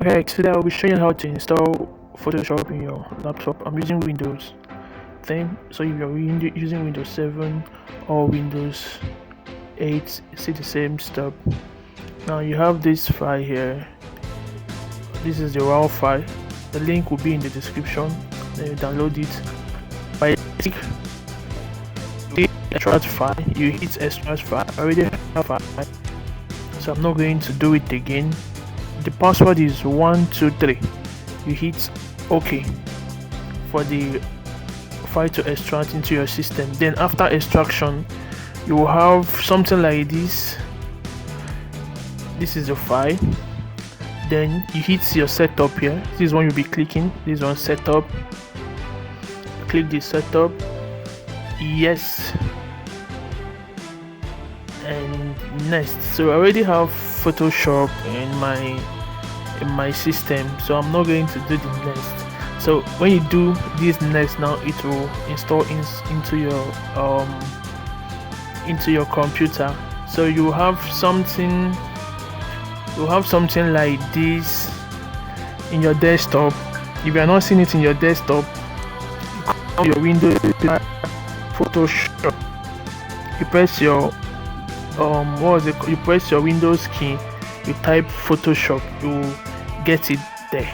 Alright, today I'll be showing you how to install Photoshop in your laptop. I'm using Windows 10, so if you're using Windows 7 or Windows 8, it's the same step. Now you have this file here. This is the raw file. The link will be in the description. Then you download it. By click the extract file, you hit extract file. I already have a file, so I'm not going to do it again. The password is 123. You hit OK for the file to extract into your system. Then after extraction, you will have something like this. This is the file. Then you hit your setup here. This is one you'll be clicking. This one, setup. Click the setup. Yes. And next. So I already have Photoshop in my system, so I'm not going to do the next. So when you do this next, now it will install into your computer. So you have something like this in your desktop. If you are not seeing it in your desktop, you come to your Windows, Photoshop, you press your you press your Windows key, you type Photoshop, you get it there.